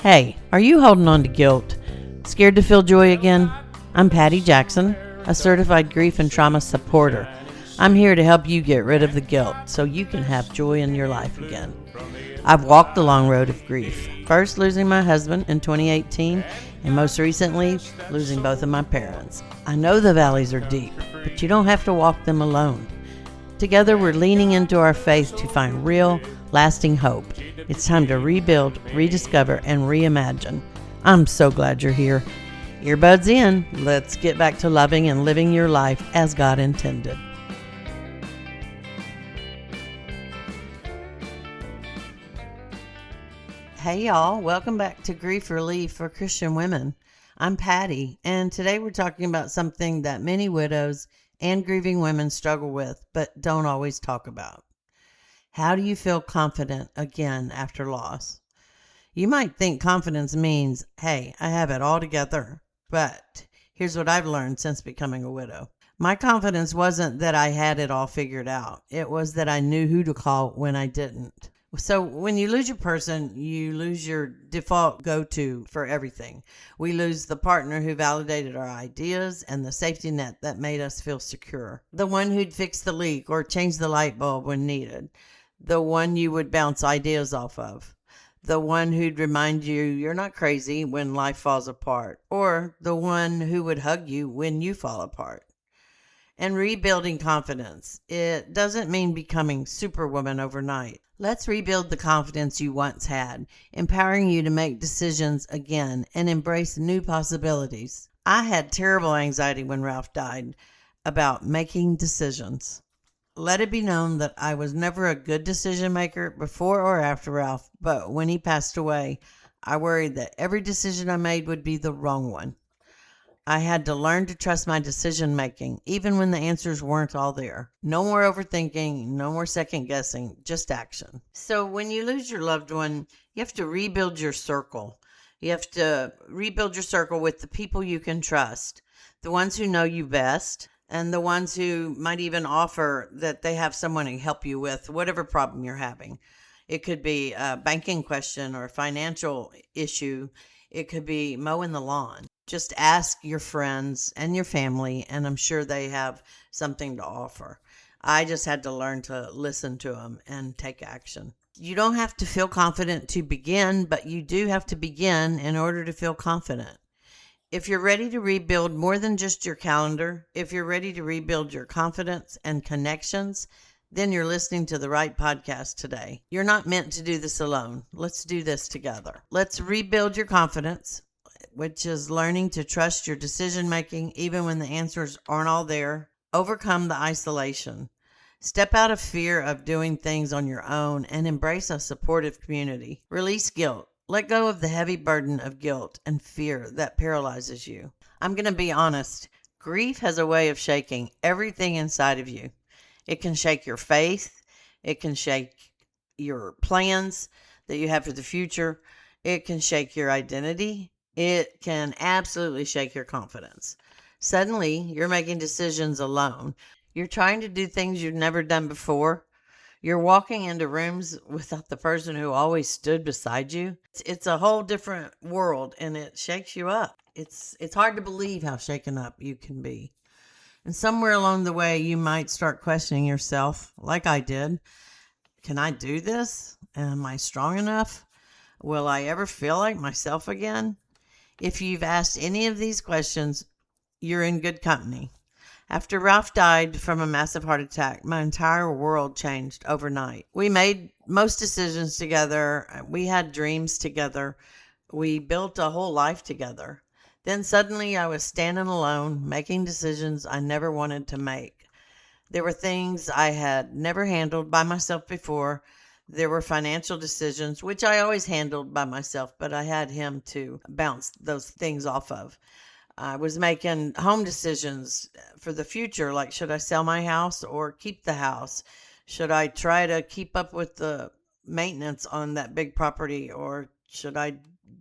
Hey, are you holding on to guilt? Scared to feel joy again? I'm Patty Jackson, a certified grief and trauma supporter. I'm here to help you get rid of the guilt so you can have joy in your life again. I've walked the long road of grief, first losing my husband in 2018, and most recently, losing both of my parents. I know the valleys are deep, but you don't have to walk them alone. Together, we're leaning into our faith to find real, lasting hope. It's time to rebuild, rediscover, and reimagine. I'm so glad you're here. Earbuds in. Let's get back to loving and living your life as God intended. Hey y'all, welcome back to Grief Relief for Christian Women. I'm Patty, and today we're talking about something that many widows and grieving women struggle with, but don't always talk about. How do you feel confident again after loss? You might think confidence means, hey, I have it all together. But here's what I've learned since becoming a widow. My confidence wasn't that I had it all figured out. It was that I knew who to call when I didn't. So when you lose your person, you lose your default go-to for everything. We lose the partner who validated our ideas and the safety net that made us feel secure. The one who'd fix the leak or change the light bulb when needed. The one you would bounce ideas off of. The one who'd remind you you're not crazy when life falls apart. Or the one who would hug you when you fall apart. And rebuilding confidence. It doesn't mean becoming superwoman overnight. Let's rebuild the confidence you once had, empowering you to make decisions again and embrace new possibilities. I had terrible anxiety when Ralph died about making decisions. Let it be known that I was never a good decision maker before or after Ralph, but when he passed away, I worried that every decision I made would be the wrong one. I had to learn to trust my decision making, even when the answers weren't all there. No more overthinking, no more second guessing, just action. So when you lose your loved one, you have to rebuild your circle. You have to rebuild your circle with the people you can trust, the ones who know you best, and the ones who might even offer that they have someone to help you with whatever problem you're having. It could be a banking question or a financial issue. It could be mowing the lawn. Just ask your friends and your family, and I'm sure they have something to offer. I just had to learn to listen to them and take action. You don't have to feel confident to begin, but you do have to begin in order to feel confident. If you're ready to rebuild more than just your calendar, if you're ready to rebuild your confidence and connections, then you're listening to the right podcast today. You're not meant to do this alone. Let's do this together. Let's rebuild your confidence, which is learning to trust your decision making even when the answers aren't all there. Overcome the isolation. Step out of fear of doing things on your own and embrace a supportive community. Release guilt. Let go of the heavy burden of guilt and fear that paralyzes you. I'm going to be honest. Grief has a way of shaking everything inside of you. It can shake your faith. It can shake your plans that you have for the future. It can shake your identity. It can absolutely shake your confidence. Suddenly, you're making decisions alone. You're trying to do things you've never done before. You're walking into rooms without the person who always stood beside you. It's a whole different world, and it shakes you up. It's hard to believe how shaken up you can be. And somewhere along the way, you might start questioning yourself, like I did. Can I do this? Am I strong enough? Will I ever feel like myself again? If you've asked any of these questions, you're in good company. After Ralph died from a massive heart attack, my entire world changed overnight. We made most decisions together. We had dreams together. We built a whole life together. Then suddenly I was standing alone, making decisions I never wanted to make. There were things I had never handled by myself before. There were financial decisions, which I always handled by myself, but I had him to bounce those things off of. I was making home decisions for the future, like should I sell my house or keep the house? Should I try to keep up with the maintenance on that big property, or should I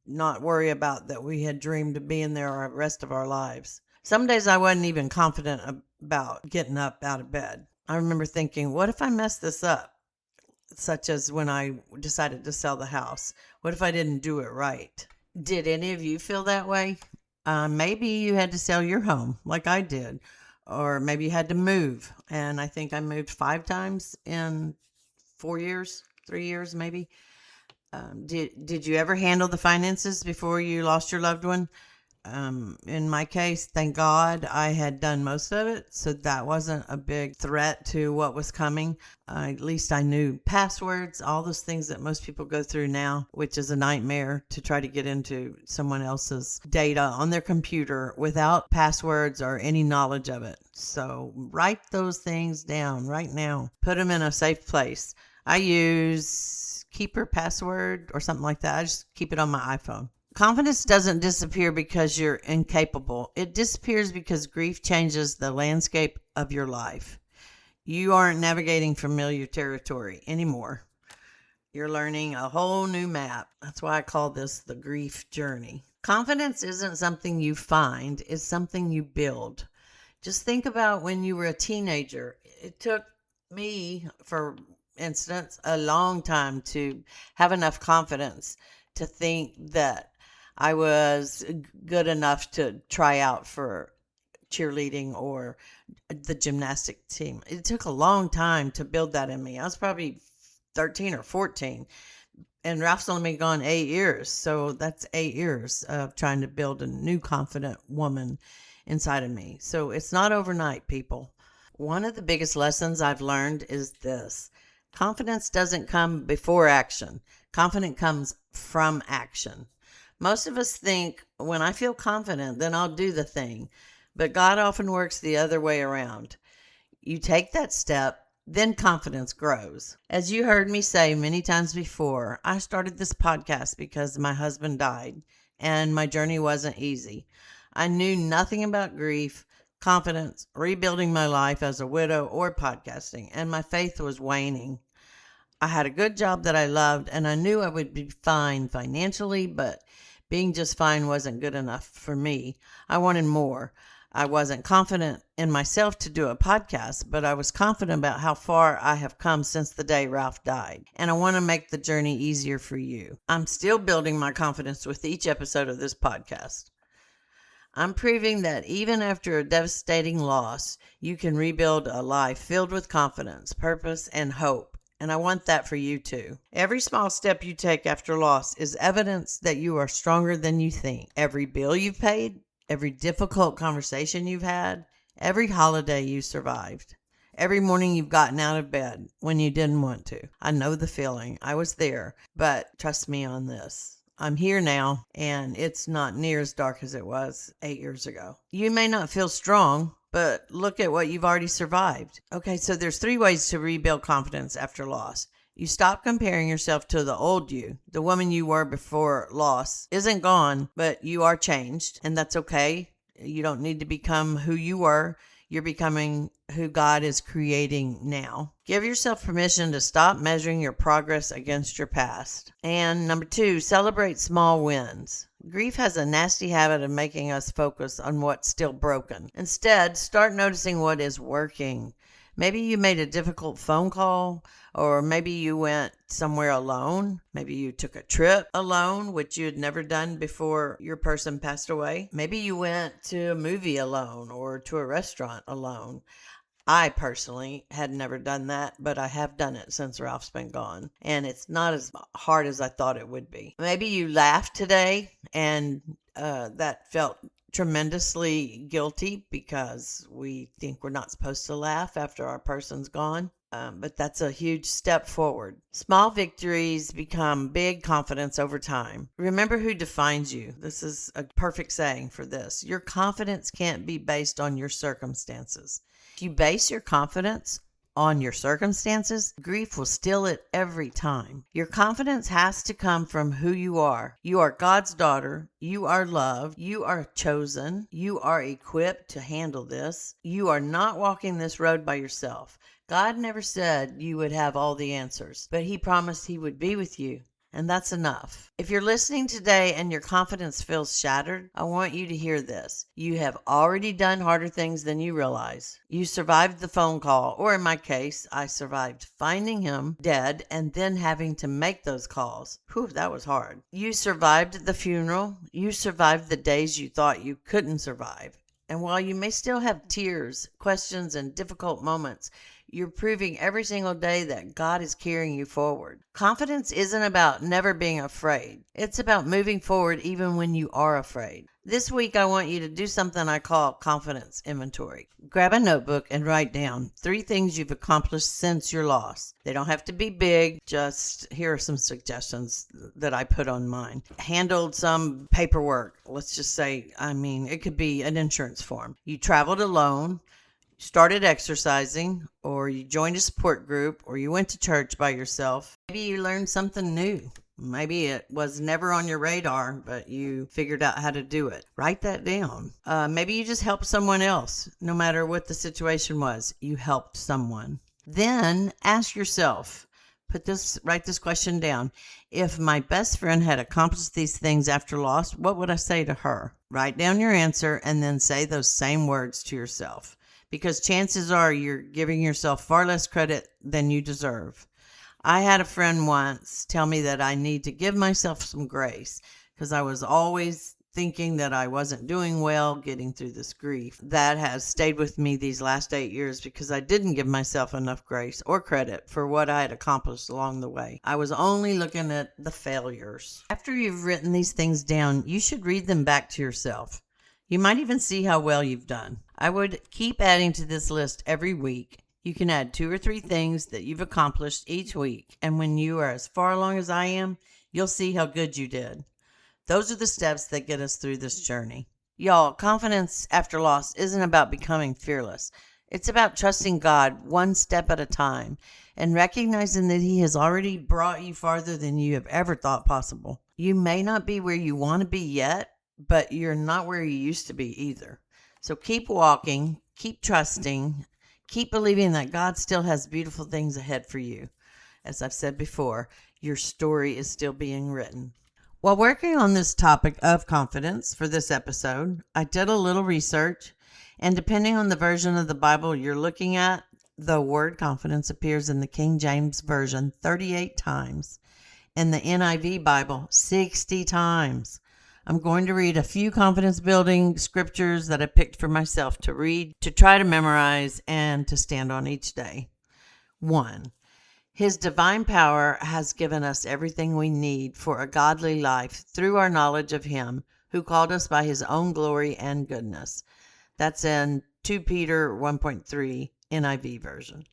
not worry about that we had dreamed of being there our rest of our lives? Some days I wasn't even confident about getting up out of bed. I remember thinking, what if I mess this up? such as when I decided to sell the house. What if I didn't do it right? Did any of you feel that way? Maybe you had to sell your home like I did, or maybe you had to move. And I think I moved 5 times in 4 years, 3 years maybe. Did you ever handle the finances before you lost your loved one? In my case, thank God I had done most of it, so that wasn't a big threat to what was coming. At least I knew passwords, all those things that most people go through now, which is a nightmare to try to get into someone else's data on their computer without passwords or any knowledge of it. So write those things down right now. Put them in a safe place. I use Keeper Password or something like that. I just keep it on my iPhone. Confidence doesn't disappear because you're incapable. It disappears because grief changes the landscape of your life. You aren't navigating familiar territory anymore. You're learning a whole new map. That's why I call this the grief journey. Confidence isn't something you find, it's something you build. Just think about when you were a teenager. It took me, for instance, a long time to have enough confidence to think that I was good enough to try out for cheerleading or the gymnastic team. It took a long time to build that in me. I was probably 13 or 14, and Ralph's only been gone 8 years. So that's 8 years of trying to build a new confident woman inside of me. So it's not overnight, people. One of the biggest lessons I've learned is this: confidence doesn't come before action. Confidence comes from action. Most of us think, when I feel confident, then I'll do the thing. But God often works the other way around. You take that step, then confidence grows. As you heard me say many times before, I started this podcast because my husband died, and my journey wasn't easy. I knew nothing about grief, confidence, rebuilding my life as a widow, or podcasting, and my faith was waning. I had a good job that I loved, and I knew I would be fine financially, but being just fine wasn't good enough for me. I wanted more. I wasn't confident in myself to do a podcast, but I was confident about how far I have come since the day Ralph died. And I want to make the journey easier for you. I'm still building my confidence with each episode of this podcast. I'm proving that even after a devastating loss, you can rebuild a life filled with confidence, purpose, and hope. And I want that for you too. Every small step you take after loss is evidence that you are stronger than you think. Every bill you've paid, every difficult conversation you've had, every holiday you survived, every morning you've gotten out of bed when you didn't want to. I know the feeling. I was there, but trust me on this. I'm here now, and it's not near as dark as it was 8 years ago. You may not feel strong, but look at what you've already survived. Okay, so there's 3 ways to rebuild confidence after loss. You stop comparing yourself to the old you. The woman you were before loss isn't gone, but you are changed, and that's okay. You don't need to become who you were. You're becoming who God is creating now. Give yourself permission to stop measuring your progress against your past. And number 2, celebrate small wins. Grief has a nasty habit of making us focus on what's still broken. Instead, start noticing what is working. Maybe you made a difficult phone call, or maybe you went somewhere alone. Maybe you took a trip alone, which you had never done before your person passed away. Maybe you went to a movie alone or to a restaurant alone. I personally had never done that, but I have done it since Ralph's been gone, and it's not as hard as I thought it would be. Maybe you laughed today, and that felt tremendously guilty because we think we're not supposed to laugh after our person's gone. But that's a huge step forward. Small victories become big confidence over time. Remember who defines you. This is a perfect saying for this. Your confidence can't be based on your circumstances. If you base your confidence on your circumstances, grief will steal it every time. Your confidence has to come from who you are. You are God's daughter. You are loved. You are chosen. You are equipped to handle this. You are not walking this road by yourself. God never said you would have all the answers, but He promised He would be with you And that's enough. If you're listening today and your confidence feels shattered, I want you to hear this. You have already done harder things than you realize. You survived the phone call, or in my case, I survived finding him dead and then having to make those calls. Whew, that was hard. You survived the funeral. You survived the days you thought you couldn't survive. And while you may still have tears, questions, and difficult moments, you're proving every single day that God is carrying you forward. Confidence isn't about never being afraid. It's about moving forward even when you are afraid. This week, I want you to do something I call confidence inventory. Grab a notebook and write down 3 things you've accomplished since your loss. They don't have to be big. Just here are some suggestions that I put on mine. Handled some paperwork. Let's just say, it could be an insurance form. You traveled alone. Started exercising, or you joined a support group, or you went to church by yourself. Maybe you learned something new. Maybe it was never on your radar, but you figured out how to do it. Write that down. Maybe you just helped someone else. No matter what the situation was, you helped someone. Then ask yourself, write this question down. If my best friend had accomplished these things after loss, what would I say to her? Write down your answer and then say those same words to yourself. Because chances are you're giving yourself far less credit than you deserve. I had a friend once tell me that I need to give myself some grace because I was always thinking that I wasn't doing well getting through this grief. That has stayed with me these last 8 years because I didn't give myself enough grace or credit for what I had accomplished along the way. I was only looking at the failures. After you've written these things down, you should read them back to yourself. You might even see how well you've done. I would keep adding to this list every week. You can add 2 or 3 things that you've accomplished each week. And when you are as far along as I am, you'll see how good you did. Those are the steps that get us through this journey. Y'all, confidence after loss isn't about becoming fearless. It's about trusting God one step at a time and recognizing that He has already brought you farther than you have ever thought possible. You may not be where you want to be yet, but you're not where you used to be either. So keep walking, keep trusting, keep believing that God still has beautiful things ahead for you. As I've said before, your story is still being written. While working on this topic of confidence for this episode, I did a little research, and depending on the version of the Bible you're looking at, the word confidence appears in the King James Version 38 times, in the NIV Bible 60 times. I'm going to read a few confidence-building scriptures that I picked for myself to read, to try to memorize, and to stand on each day. 1. His divine power has given us everything we need for a godly life through our knowledge of Him who called us by His own glory and goodness. That's in 2 Peter 1.3 NIV version.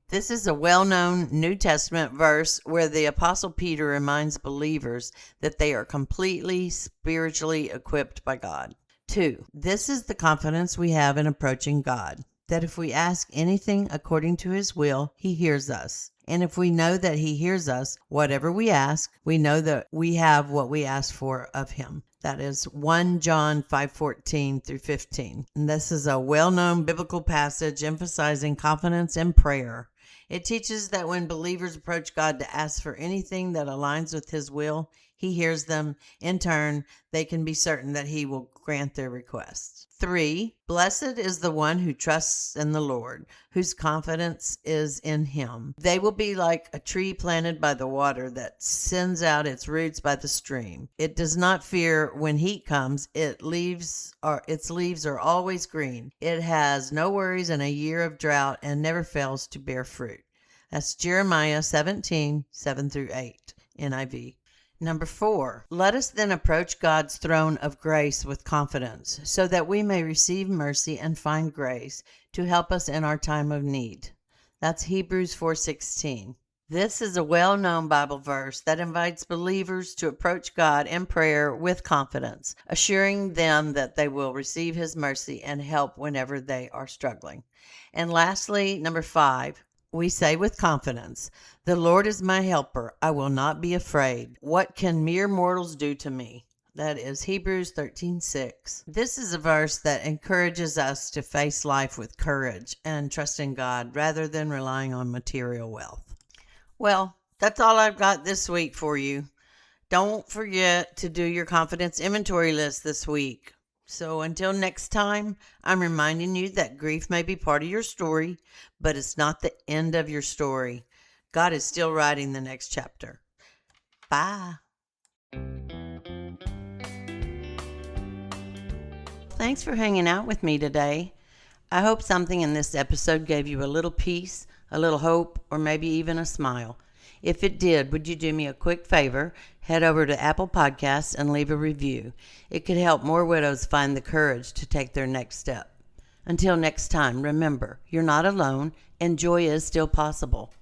This is a well-known New Testament verse where the Apostle Peter reminds believers that they are completely spiritually equipped by God. 2. This is the confidence we have in approaching God, that if we ask anything according to His will, He hears us. And if we know that He hears us, whatever we ask, we know that we have what we ask for of Him. That is 1 John 5:14 through 15. And this is a well-known biblical passage emphasizing confidence in prayer. It teaches that when believers approach God to ask for anything that aligns with His will, He hears them. In turn, they can be certain that He will grant their requests. 3. Blessed is the one who trusts in the Lord, whose confidence is in Him. They will be like a tree planted by the water that sends out its roots by the stream. It does not fear when heat comes. Its leaves are always green. It has no worries in a year of drought and never fails to bear fruit. That's Jeremiah 17:7 through 8, NIV. Number 4, let us then approach God's throne of grace with confidence, so that we may receive mercy and find grace to help us in our time of need. That's Hebrews 4:16. This is a well-known Bible verse that invites believers to approach God in prayer with confidence, assuring them that they will receive His mercy and help whenever they are struggling. And lastly, number 5, we say with confidence, the Lord is my helper. I will not be afraid. What can mere mortals do to me? That is Hebrews 13:6. This is a verse that encourages us to face life with courage and trust in God rather than relying on material wealth. Well, that's all I've got this week for you. Don't forget to do your confidence inventory list this week. So until next time, I'm reminding you that grief may be part of your story, but it's not the end of your story. God is still writing the next chapter. Bye. Thanks for hanging out with me today. I hope something in this episode gave you a little peace, a little hope, or maybe even a smile. If it did, would you do me a quick favor? Head over to Apple Podcasts and leave a review. It could help more widows find the courage to take their next step. Until next time, remember, you're not alone and joy is still possible.